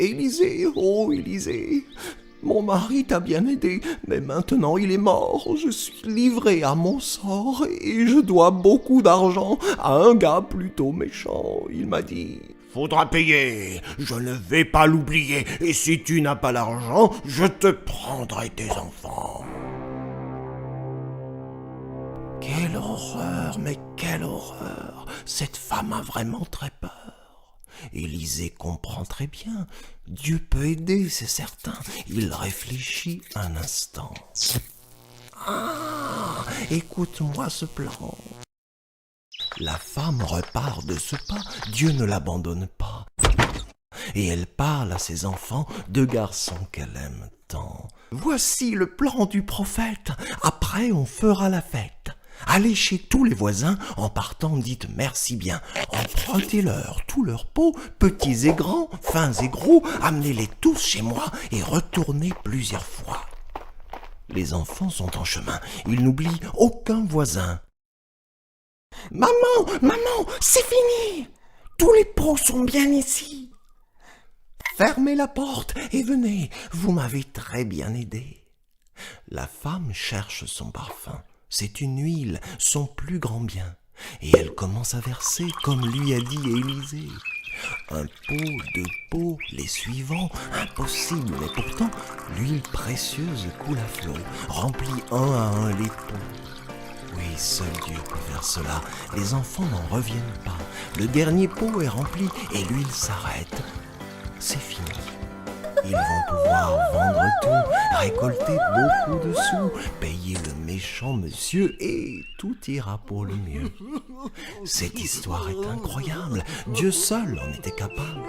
Élisée, oh Élisée, mon mari t'a bien aidé, mais maintenant il est mort. Je suis livré à mon sort et je dois beaucoup d'argent à un gars plutôt méchant. Il m'a dit: faudra payer, je ne vais pas l'oublier, et si tu n'as pas l'argent, je te prendrai tes enfants. Quelle horreur, mais quelle horreur! Cette femme a vraiment très peur. Élisée comprend très bien. Dieu peut aider, c'est certain. Il réfléchit un instant. Ah, écoute-moi ce plan. La femme repart de ce pas, Dieu ne l'abandonne pas. Et elle parle à ses enfants, deux garçons qu'elle aime tant. Voici le plan du prophète. Après, on fera la fête. Allez chez tous les voisins, en partant dites merci bien. Empruntez-leur tous leurs pots, petits et grands, fins et gros, amenez-les tous chez moi et retournez plusieurs fois. Les enfants sont en chemin, ils n'oublient aucun voisin. Maman, maman, c'est fini! Tous les pots sont bien ici. Fermez la porte et venez, vous m'avez très bien aidé. La femme cherche son parfum. C'est une huile, son plus grand bien. Et elle commence à verser, comme lui a dit Élisée. Un pot, deux pots, les suivants, impossible, mais pourtant, l'huile précieuse coule à flot, remplit un à un les pots. Oui, seul Dieu peut faire cela. Les enfants n'en reviennent pas. Le dernier pot est rempli et l'huile s'arrête. C'est fini. Ils vont pouvoir vendre tout, récolter beaucoup de sous, payer le méchant monsieur et tout ira pour le mieux. Cette histoire est incroyable. Dieu seul en était capable.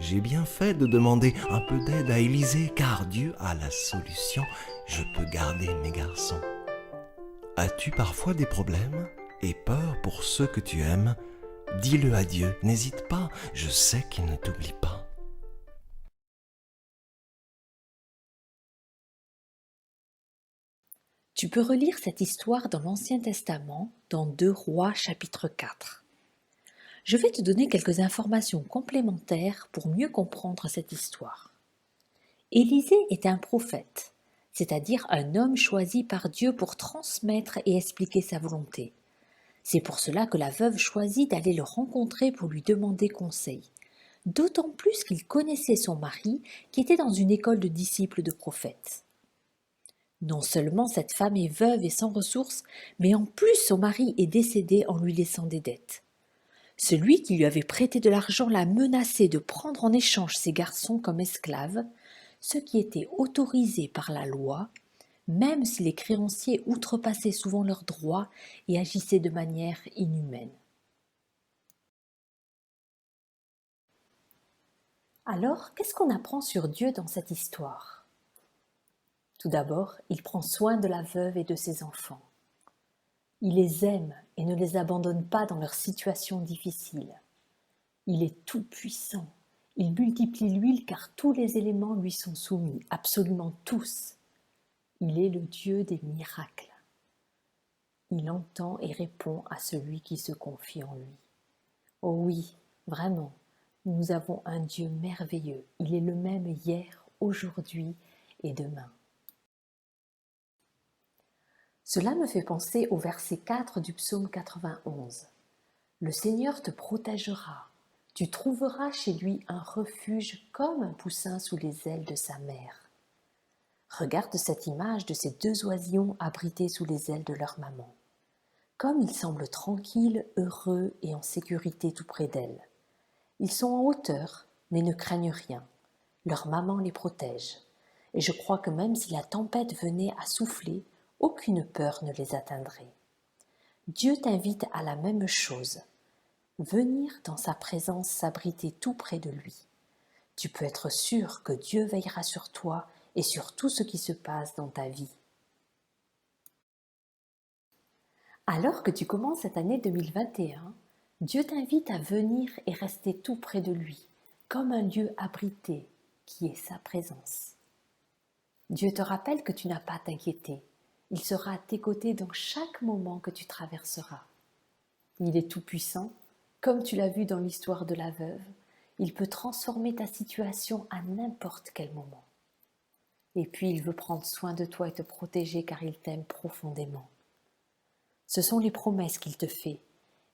J'ai bien fait de demander un peu d'aide à Élisée, car Dieu a la solution. Je peux garder mes garçons. As-tu parfois des problèmes et peur pour ceux que tu aimes? Dis-le à Dieu, n'hésite pas, je sais qu'il ne t'oublie pas. Tu peux relire cette histoire dans l'Ancien Testament, dans 2 Rois chapitre 4. Je vais te donner quelques informations complémentaires pour mieux comprendre cette histoire. Élisée est un prophète, c'est-à-dire un homme choisi par Dieu pour transmettre et expliquer sa volonté. C'est pour cela que la veuve choisit d'aller le rencontrer pour lui demander conseil, d'autant plus qu'il connaissait son mari qui était dans une école de disciples de prophètes. Non seulement cette femme est veuve et sans ressources, mais en plus son mari est décédé en lui laissant des dettes. Celui qui lui avait prêté de l'argent l'a menacé de prendre en échange ses garçons comme esclaves, ce qui était autorisé par la loi, même si les créanciers outrepassaient souvent leurs droits et agissaient de manière inhumaine. Alors, qu'est-ce qu'on apprend sur Dieu dans cette histoire? Tout d'abord, il prend soin de la veuve et de ses enfants. Il les aime et ne les abandonne pas dans leurs situations difficiles. Il est tout-puissant. Il multiplie l'huile car tous les éléments lui sont soumis, absolument tous. Il est le Dieu des miracles. Il entend et répond à celui qui se confie en lui. Oh oui, vraiment, nous avons un Dieu merveilleux. Il est le même hier, aujourd'hui et demain. Cela me fait penser au verset 4 du psaume 91. Le Seigneur te protégera. Tu trouveras chez lui un refuge comme un poussin sous les ailes de sa mère. Regarde cette image de ces 2 oisillons abrités sous les ailes de leur maman. Comme ils semblent tranquilles, heureux et en sécurité tout près d'elle. Ils sont en hauteur, mais ne craignent rien. Leur maman les protège. Et je crois que même si la tempête venait à souffler, aucune peur ne les atteindrait. Dieu t'invite à la même chose. Venir dans sa présence s'abriter tout près de lui. Tu peux être sûr que Dieu veillera sur toi et sur tout ce qui se passe dans ta vie. Alors que tu commences cette année 2021, Dieu t'invite à venir et rester tout près de lui, comme un lieu abrité qui est sa présence. Dieu te rappelle que tu n'as pas à t'inquiéter. Il sera à tes côtés dans chaque moment que tu traverseras. Il est tout-puissant, comme tu l'as vu dans l'histoire de la veuve. Il peut transformer ta situation à n'importe quel moment. Et puis il veut prendre soin de toi et te protéger car il t'aime profondément. Ce sont les promesses qu'il te fait,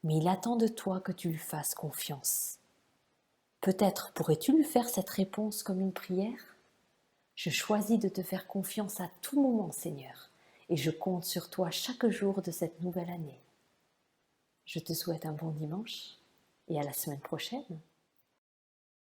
mais il attend de toi que tu lui fasses confiance. Peut-être pourrais-tu lui faire cette réponse comme une prière ? Je choisis de te faire confiance à tout moment, Seigneur, et je compte sur toi chaque jour de cette nouvelle année. Je te souhaite un bon dimanche et à la semaine prochaine.